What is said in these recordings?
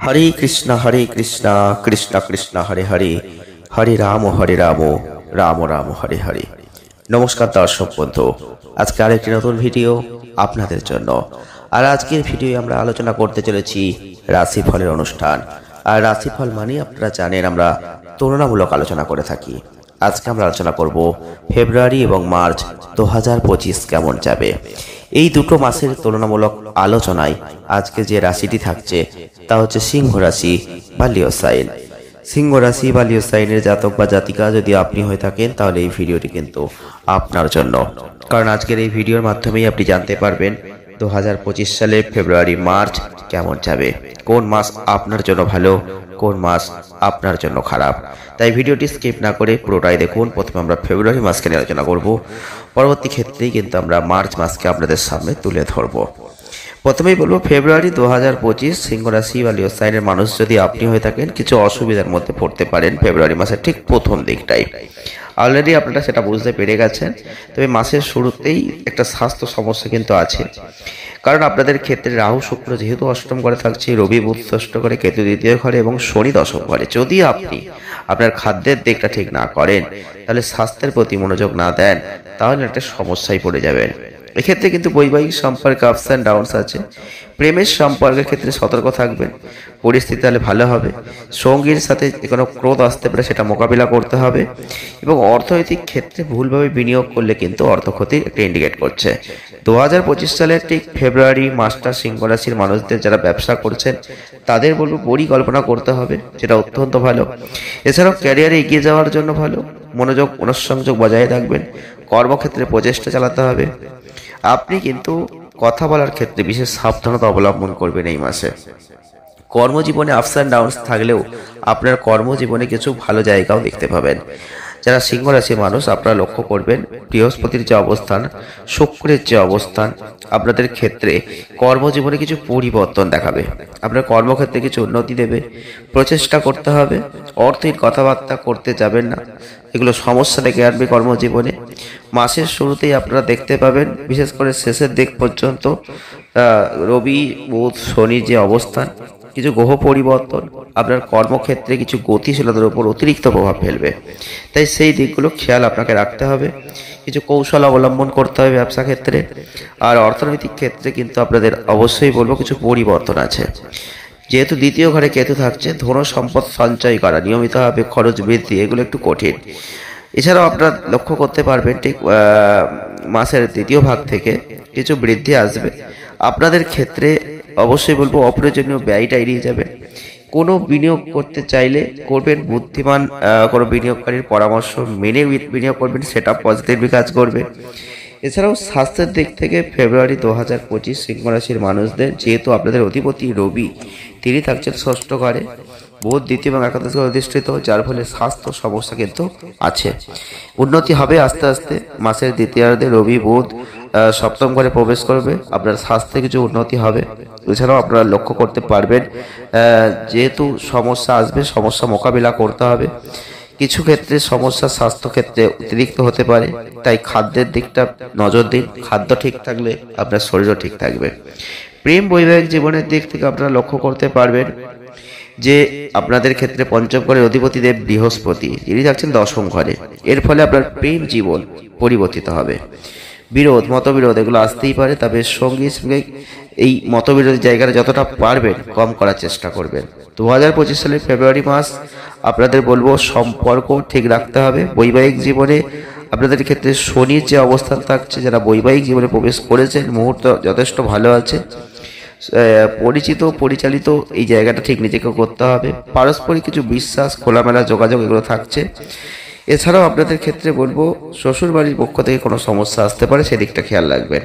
হরে কৃষ্ণ কৃষ্ণ কৃষ্ণ হরে হরে, হরে রাম রাম রাম হরে হরে। নমস্কার দর্শক বন্ধু, আজকে আরেকটি নতুন ভিডিও আপনাদের জন্য। আর আজকের ভিডিও আমরা আলোচনা করতে চলেছি রাশিফলের অনুষ্ঠান। আর রাশিফল মানে আপনারা জানেন আমরা তুলনামূলক আলোচনা করে থাকি। আজকে আমরা আলোচনা করব ফেব্রুয়ারি এবং মার্চ 2025 কেমন যাবে। এই দুটো মাসের তুলনামূলক আলোচনায় আজকে যে রাশিটি থাকছে তা হচ্ছে সিংহ রাশি বা লিও সাইন। সিংহ রাশি বা লিও সাইনের জাতক বা জাতিকা যদি আপনি হয়ে থাকেন তাহলে এই ভিডিওটি কিন্তু আপনার জন্য, কারণ আজকের এই ভিডিওর মাধ্যমেই আপনি জানতে পারবেন 2025 সালে ফেব্রুয়ারি মার্চ কেমন যাবে, কোন মাস আপনার জন্য ভালো, কোন মাস আপনার জন্য খারাপ। তাই ভিডিওটি স্কিপ না করে পুরোটাই দেখুন। প্রথমে আমরা ফেব্রুয়ারি মাসকে নিয়ে আলোচনা করব, পরবর্তী ক্ষেত্রেই কিন্তু আমরা মার্চ মাসকে আপনাদের সামনে তুলে ধরব। প্রথমেই বলবো ফেব্রুয়ারি 2025 সিংহ রাশি বা লিও সাইনের মানুষ যদি আপনি হয়ে থাকেন কিছু অসুবিধার মধ্যে পড়তে পারেন ফেব্রুয়ারি মাসের ঠিক প্রথম দিকটাই। অলরেডি আপনারা সেটা বুঝতে পেরে গেছেন। তবে মাসের শুরুতেই একটা স্বাস্থ্য সমস্যা কিন্তু আছে, কারণ আপনাদের ক্ষেত্রে রাহু শুক্র যেহেতু অষ্টম ঘরে থাকছে, রবি বুধ ষষ্ঠ ঘরে, কেতু দ্বিতীয় ঘরে এবং শনি দশম ঘরে। যদি আপনি আপনার খাদ্যের দিকটা ঠিক না করেন, তাহলে স্বাস্থ্যের প্রতি মনোযোগ না দেন, তাহলে একটা সমস্যায় পড়ে যাবেন। এক্ষেত্রে কিন্তু বৈবাহিক সম্পর্কে আপস অ্যান্ড ডাউনস আছে। প্রেমের সম্পর্কের ক্ষেত্রে সতর্ক থাকবেন, পরিস্থিতি তাহলে ভালো হবে। সঙ্গীর সাথে কোনো ক্রোধ আসতে পারে, সেটা মোকাবিলা করতে হবে। এবং অর্থনৈতিক ক্ষেত্রে ভুলভাবে বিনিয়োগ করলে কিন্তু অর্থক্ষতির একটা ইন্ডিকেট করছে। 2025 সালের ঠিক ফেব্রুয়ারি মাসটা সিংহ রাশির মানুষদের যারা ব্যবসা করছেন তাদের বলবো পরিকল্পনা করতে হবে, যেটা অত্যন্ত ভালো। এছাড়াও ক্যারিয়ারে এগিয়ে যাওয়ার জন্য ভালো, মনোযোগ মনঃসংযোগ বজায় রাখবেন, কর্মক্ষেত্রে প্রচেষ্টা চালাতে হবে। আপনি কিন্তু কথা বলার ক্ষেত্রে বিশেষ সাবধানতা অবলম্বন করবেন এই মাসে। কর্মজীবনে আপস অ্যান্ড ডাউনস থাকলেও আপনার কর্মজীবনে কিছু ভালো জায়গাও দেখতে পাবেন। যারা সিংহ রাশির মানুষ আপনারা লক্ষ্য করবেন বৃহস্পতির যে অবস্থান, শুক্রের যে অবস্থান আপনাদের ক্ষেত্রে কর্মজীবনে কিছু পরিবর্তন দেখাবে, আপনার কর্মক্ষেত্রে কিছু উন্নতি দেবে। প্রচেষ্টা করতে হবে, অর্থের কথাবার্তা করতে যাবেন না, এগুলো সমস্যা ডেকে আনবে কর্মজীবনে। মাসের শুরুতেই আপনারা দেখতে পাবেন, বিশেষ করে শেষের দিক পর্যন্ত রবি বুধ শনির যে অবস্থান, কিছু গ্রহ পরিবর্তন আপনার কর্মক্ষেত্রে কিছু গতিশীলতার উপর অতিরিক্ত প্রভাব ফেলবে। তাই সেই দিকগুলো খেয়াল আপনাকে রাখতে হবে, কিছু কৌশল অবলম্বন করতে হবে ব্যবসা ক্ষেত্রে। আর অর্থনৈতিক ক্ষেত্রে কিন্তু আপনাদের অবশ্যই বলবো কিছু পরিবর্তন আছে। যেহেতু দ্বিতীয় ঘরে কেতু থাকছে, ধন সম্পদ সঞ্চয় করা, নিয়মিতভাবে খরচ বৃদ্ধি, এগুলো একটু কঠিন। এছাড়াও আপনারা লক্ষ্য করতে পারবেন ঠিক মাসের দ্বিতীয় ভাগ থেকে কিছু বৃদ্ধি আসবে। আপনাদের ক্ষেত্রে অবশ্যই বলবো অপ্রয়োজনীয় ব্যয়টা এড়িয়ে যাবে। কোনো বিনিয়োগ করতে চাইলে করবেন বুদ্ধিমান কোনো বিনিয়োগকারীর পরামর্শ মেনে বিনিয়োগ করবেন, সেটা পজিটিভলি কাজ করবে। এছাড়াও স্বাস্থ্যের দিক থেকে ফেব্রুয়ারি 2025 সিংহ রাশির মানুষদের, যেহেতু আপনাদের অধিপতি রবি তিনি থাকছেন ষষ্ঠ ঘরে, বুধ দ্বিতীয় এবং একাদশ ঘরে অধিষ্ঠিত, যার ফলে স্বাস্থ্য সমস্যা কিন্তু আছে। উন্নতি হবে আস্তে আস্তে। মাসের দ্বিতীয়ার্ধে রবি বুধ সপ্তম ঘরে প্রবেশ করবে, আপনার স্বাস্থ্যে কিছু উন্নতি হবে। এছাড়াও আপনারা লক্ষ্য করতে পারবেন যেহেতু সমস্যা আসবে, সমস্যা মোকাবিলা করতে হবে। কিছু ক্ষেত্রে সমস্যা স্বাস্থ্য ক্ষেত্রে অতিরিক্ত হতে পারে, তাই খাদ্যের দিকটা নজর দিন। খাদ্য ঠিক থাকলে আপনার শরীরও ঠিক থাকবে। প্রেম বৈবাহিক জীবনের দিক থেকে আপনারা লক্ষ্য করতে পারবেন যে আপনাদের ক্ষেত্রে পঞ্চম ঘরের অধিপতি দেব বৃহস্পতি, যিনি থাকছেন দশম ঘরে। এর ফলে আপনার প্রেম জীবন পরিবর্তিত হবে। বিরোধ মতবিরোধ এগুলো আসতেই পারে, তবে সঙ্গী সঙ্গে এই মতবিরোধের জায়গাটা যতটা পারবেন কম করার চেষ্টা করবেন। 2025 সালের ফেব্রুয়ারি মাস আপনাদের বলবো সম্পর্ক ঠিক রাখতে হবে। বৈবাহিক জীবনে আপনাদের ক্ষেত্রে শনির যে অবস্থান থাকছে, যারা বৈবাহিক জীবনে প্রবেশ করেছেন মুহূর্ত যথেষ্ট ভালো আছে। পরিচিত পরিচালিত এই জায়গাটা ঠিক নিজেকে করতে হবে। পারস্পরিক কিছু বিশ্বাস, খোলামেলা যোগাযোগ এগুলো থাকছে। এছাড়াও আপনাদের ক্ষেত্রে বলবো শ্বশুর বাড়ির পক্ষ থেকে কোনো সমস্যা আসতে পারে, সেদিকটা খেয়াল রাখবেন।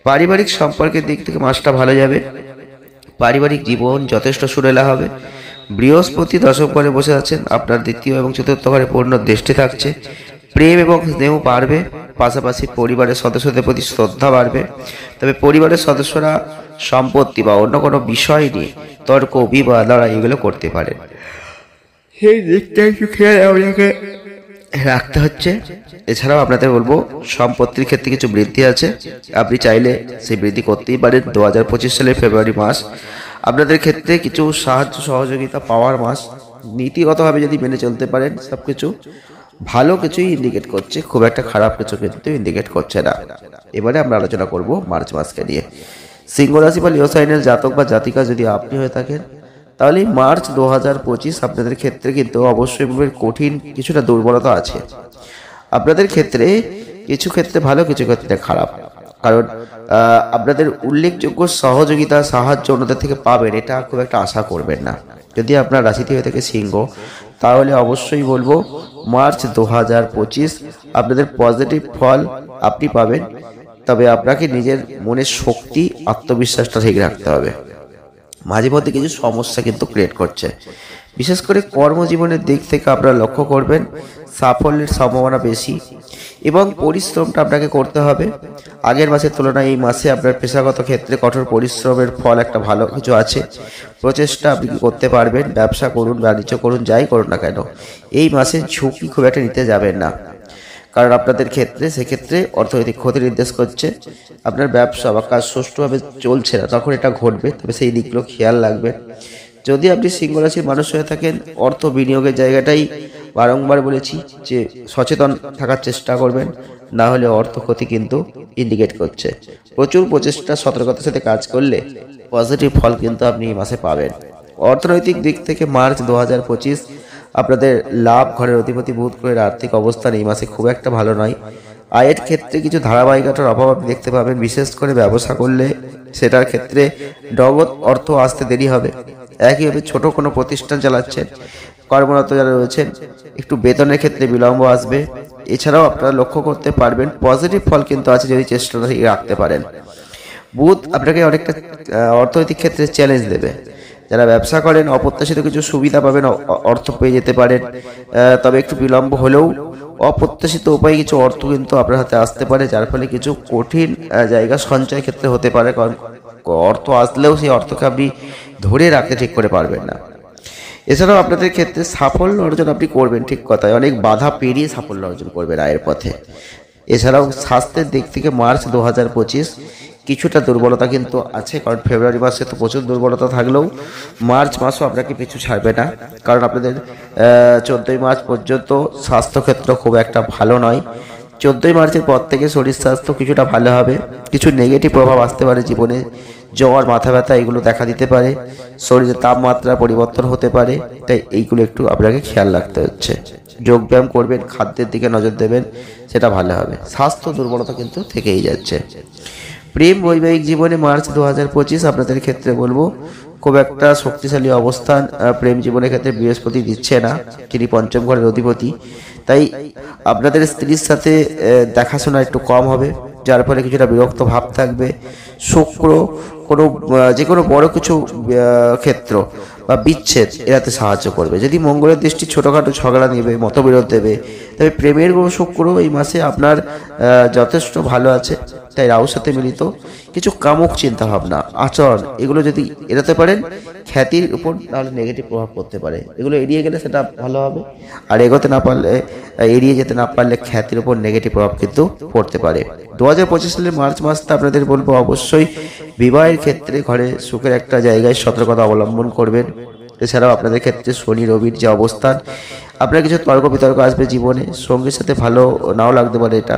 পারিবারিক সম্পর্কের দিক থেকে মাসটা ভালো যাবে, পারিবারিক জীবন যথেষ্ট সুরেলা হবে। বৃহস্পতি দশম ঘরে বসে আছেন, আপনার দ্বিতীয় এবং চতুর্থ ঘরে পূর্ণ দৃষ্টি থাকছে। প্রেম এবং স্নেহ বাড়বে, পাশাপাশি পরিবারের সদস্যদের প্রতি শ্রদ্ধা বাড়বে। তবে পরিবারের সদস্যরা সম্পত্তি বা অন্য কোনো বিষয় নিয়ে তর্ক বিবাদ লড়াই এগুলো করতে পারে, সেই দিকটা একটু খেয়াল আপনাকে রাখতে হচ্ছে। এছাড়াও আপনাদের বলবো সম্পত্তির ক্ষেত্রে কিছু বৃদ্ধি আছে, আপনি চাইলে সেই বৃদ্ধি করতেই পারেন 2025 সালের ফেব্রুয়ারি মাস। আপনাদের ক্ষেত্রে কিছু সাহায্য সহযোগিতা পাওয়ার মাস। নীতিগতভাবে যদি মেনে চলতে পারেন সবকিছু ভালো কিছুই ইন্ডিকেট করছে, খুব একটা খারাপ কিছু কিন্তু ইন্ডিকেট করছে না। এবারে আমরা আলোচনা করব মার্চ মাসকে নিয়ে। সিংহ রাশি বা লিও সাইনের জাতক বা জাতিকা যদি আপনি হয়ে থাকেন, তাহলে মার্চ 2025 আপনাদের ক্ষেত্রে কিন্তু অবশ্যই কঠিন কিছুটা দুর্বলতা আছে। আপনাদের ক্ষেত্রে কিছু ক্ষেত্রে ভালো, কিছু ক্ষেত্রে খারাপ। কারণ আপনাদের উল্লেখযোগ্য সহযোগিতা সাহায্য অন্যদের থেকে পাবেন, এটা খুব একটা আশা করবেন না। যদি আপনার রাশিটি হয়ে থাকে সিংহ, তাহলে অবশ্যই বলবো মার্চ 2025 আপনাদের পজিটিভ ফল আপনি পাবেন। তবে আপনাকে নিজের মনের শক্তি, আত্মবিশ্বাসটা ঠিক রাখতে হবে। মাঝে মধ্যে কিছু সমস্যা কিন্তু ক্রিয়েট করছে, বিশেষ করে কর্মজীবনের দিক থেকে আপনারা লক্ষ্য করবেন সাফল্যের সম্ভাবনা বেশি এবং পরিশ্রমটা আপনাকে করতে হবে। আগের মাসের তুলনায় এই মাসে আপনার পেশাগত ক্ষেত্রে কঠোর পরিশ্রমের ফল একটা ভালো কিছু আছে। প্রচেষ্টা আপনি করতে পারবেন, ব্যবসা করুন, বাণিজ্য করুন, যাই করুন না কেন এই মাসে ঝুঁকি খুব একটা নিতে যাবেন না। কারণ আপনাদের ক্ষেত্রে সেক্ষেত্রে অর্থনৈতিক ক্ষতি নির্দেশ করছে। আপনার ব্যবসা বা কাজ সুষ্ঠুভাবে চলছে না, তখন এটা ঘটবে, তবে সেই দিকগুলো খেয়াল রাখবেন। যদি আপনি সিংহ রাশির মানুষ হয়ে থাকেন, অর্থ বিনিয়োগের জায়গাটাই বারংবার বলেছি যে সচেতন থাকার চেষ্টা করবেন, না হলে অর্থ ক্ষতি কিন্তু ইন্ডিকেট করছে। প্রচুর প্রচেষ্টা সতর্কতার সাথে কাজ করলে পজিটিভ ফল কিন্তু আপনি এই মাসে পাবেন। অর্থনৈতিক দিক থেকে মার্চ 2025 আপনাদের লাভ ঘরের অধিপতি বুধ গ্রহের আর্থিক অবস্থান এই মাসে খুব একটা ভালো নয়। আয়ের ক্ষেত্রে কিছু ধারাবাহিকতার অভাব আপনি দেখতে পাবেন, বিশেষ করে ব্যবসা করলে সেটার ক্ষেত্রে নগদ অর্থ আসতে দেরি হবে। একইভাবে ছোট কোনো প্রতিষ্ঠান চালাচ্ছেন, কর্মরত যারা রয়েছেন, একটু বেতনের ক্ষেত্রে বিলম্ব আসবে। এছাড়াও আপনারা লক্ষ্য করতে পারবেন পজিটিভ ফল কিন্তু আছে যদি চেষ্টাটা রাখতে পারেন। বুধ আপনাকে অনেকটা অর্থনৈতিক ক্ষেত্রে চ্যালেঞ্জ দেবে। যারা ব্যবসা করেন অপ্রত্যাশিত কিছু সুবিধা পাবেন, অর্থ পেয়ে যেতে পারেন, তবে একটু বিলম্ব হলেও অপ্রত্যাশিত উপায়ে কিছু অর্থ কিন্তু আপনার হাতে আসতে পারে, যার ফলে কিছু কঠিন জায়গা সঞ্চয় ক্ষেত্রে হতে পারে। কারণ অর্থ আসলেও সেই অর্থকে আপনি ধরে রাখতে ঠিক করে পারবেন না। এছাড়াও আপনাদের ক্ষেত্রে সাফল্য অর্জন আপনি করবেন, ঠিক কথায় অনেক বাধা পেরিয়ে সাফল্য অর্জন করবেন আয়ের পথে। এছাড়াও স্বাস্থ্যের দিক থেকে মার্চ 2025 কিছুটা দুর্বলতা কিন্তু আছে, কারণ ফেব্রুয়ারি মাসে তো প্রচুর দুর্বলতা থাকলেও মার্চ মাসও আপনাকে পিছু ছাড়বে না। কারণ আপনাদের 14ই মার্চ পর্যন্ত স্বাস্থ্যক্ষেত্র খুব একটা ভালো নয়। 14ই মার্চের পর থেকে শরীর স্বাস্থ্য কিছুটা ভালো হবে। কিছু নেগেটিভ প্রভাব আসতে পারে জীবনে, জ্বর, মাথা ব্যথা এগুলো দেখা দিতে পারে, শরীরের তাপমাত্রা পরিবর্তন হতে পারে, তাই এইগুলো একটু আপনাকে খেয়াল রাখতে হচ্ছে। যোগব্যায়াম করবেন, খাদ্যের দিকে নজর দেবেন, সেটা ভালো হবে। স্বাস্থ্য দুর্বলতা কিন্তু থেকেই যাচ্ছে। প্রেম বৈবাহিক জীবনে মার্চ 2025 আপনাদের ক্ষেত্রে বলবো খুব একটা শক্তিশালী অবস্থান প্রেম জীবনের ক্ষেত্রে বৃহস্পতি দিচ্ছে না, তিনি পঞ্চম ঘরের অধিপতি। তাই আপনাদের স্ত্রীর সাথে দেখাশোনা একটু কম হবে, যার ফলে কিছুটা বিরক্ত ভাব থাকবে। শুক্র কোনো যে কোনো বড় কিছু ক্ষেত্র বা বিচ্ছেদ এড়াতে সাহায্য করবে। যদি মঙ্গলের দৃষ্টি ছোটোখাটো ঝগড়া নেবে, মতবিরোধ দেবে, তবে প্রেমের শুক্র এই মাসে আপনার যথেষ্ট ভালো আছে। তাই রাহুর সাথে মিলিত কিছু কামুক চিন্তা ভাবনা, আচরণ এগুলো যদি এড়াতে পারেন, খ্যাতির উপর তাহলে নেগেটিভ প্রভাব পড়তে পারে। এগুলো এড়িয়ে গেলে সেটা ভালো হবে। আর এগোতে না পারলে, এড়িয়ে যেতে না পারলে খ্যাতির উপর নেগেটিভ প্রভাব কিন্তু পড়তে পারে। 2025 সালের মার্চ মাসটা আপনাদের বলবো অবশ্যই বিবাহের ক্ষেত্রে ঘরে সুখের একটা জায়গায় সতর্কতা অবলম্বন করবেন। এছাড়াও আপনাদের ক্ষেত্রে শনি রবির যে অবস্থান, আপনার কিছু তর্ক বিতর্ক আসবে জীবনে, সঙ্গীর সাথে ভালো নাও লাগতে পারে, এটা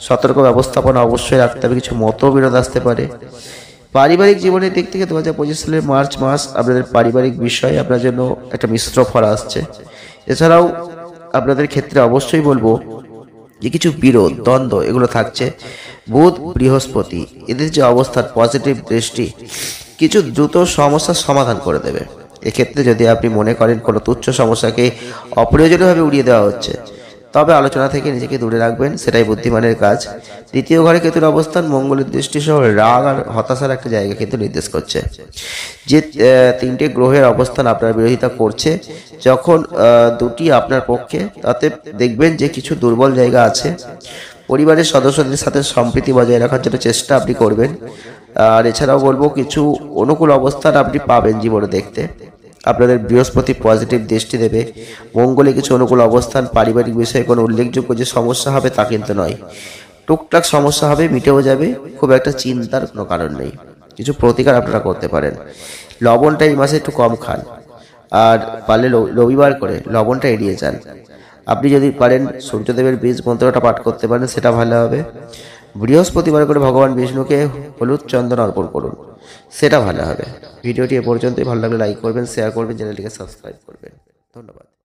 সতর্ক ব্যবস্থাপনা অবশ্যই রাখতে হবে। কিছু মতবিরোধ আসতে পারে। পারিবারিক জীবনের দিক থেকে 2025 সালের মার্চ মাস আপনাদের পারিবারিক বিষয়ে আপনার জন্য একটা মিশ্র ফল আসছে। এছাড়াও আপনাদের ক্ষেত্রে অবশ্যই বলবো যে কিছু বিরোধ দ্বন্দ্ব এগুলো থাকছে। বুধ বৃহস্পতি এদের যে অবস্থান, পজিটিভ দৃষ্টি কিছু দ্রুত সমস্যার সমাধান করে দেবে। এক্ষেত্রে যদি আপনি মনে করেন কোনো তুচ্ছ সমস্যাকে অপ্রয়োজনীয়ভাবে উড়িয়ে দেওয়া হচ্ছে, তবে আলোচনা থেকে নিজেকে দূরে রাখবেন, সেটাই বুদ্ধিমানের কাজ। দ্বিতীয় ঘরে কেতুর অবস্থান মঙ্গলের দৃষ্টি সহ রাগ আর হতাশার একটা জায়গা কিন্তু নির্দেশ করছে। যে তিনটে গ্রহের অবস্থান আপনার বিরোধিতা করছে, যখন দুটি আপনার পক্ষে, তাতে দেখবেন যে কিছু দুর্বল জায়গা আছে। পরিবারের সদস্যদের সাথে সম্প্রীতি বজায় রাখার জন্য চেষ্টা আপনি করবেন। আর এছাড়াও বলবো কিছু অনুকূল অবস্থান আপনি পাবেন জীবনে দেখতে। আপনাদের বৃহস্পতি পজিটিভ দৃষ্টি দেবে। মঙ্গলে কিছু অনুকূল অবস্থান, পারিবারিক বিষয়ে কোনো উল্লেখযোগ্য যে সমস্যা হবে তা কিন্তু নয়, টুকটাক সমস্যা হবে, মিটেও যাবে, খুব একটা চিন্তার কোনো কারণ নেই। কিছু প্রতিকার আপনারা করতে পারেন। লবণটা এই মাসে একটু কম খান, আর পারলে রবিবার করে লবণটা এড়িয়ে যান। আপনি যদি পারেন সূর্যদেবের বীজ মন্ত্রটা পাঠ করতে পারেন, সেটা ভালো হবে। বৃহস্পতিবার করে ভগবান বিষ্ণুকে হলুদ চন্দন অর্পণ করুন, সেটা ভালো হবে। ভিডিওটি এ পর্যন্তই। ভালো লাগলে লাইক করবেন, শেয়ার করবেন, চ্যানেলটিকে সাবস্ক্রাইব করবেন। ধন্যবাদ।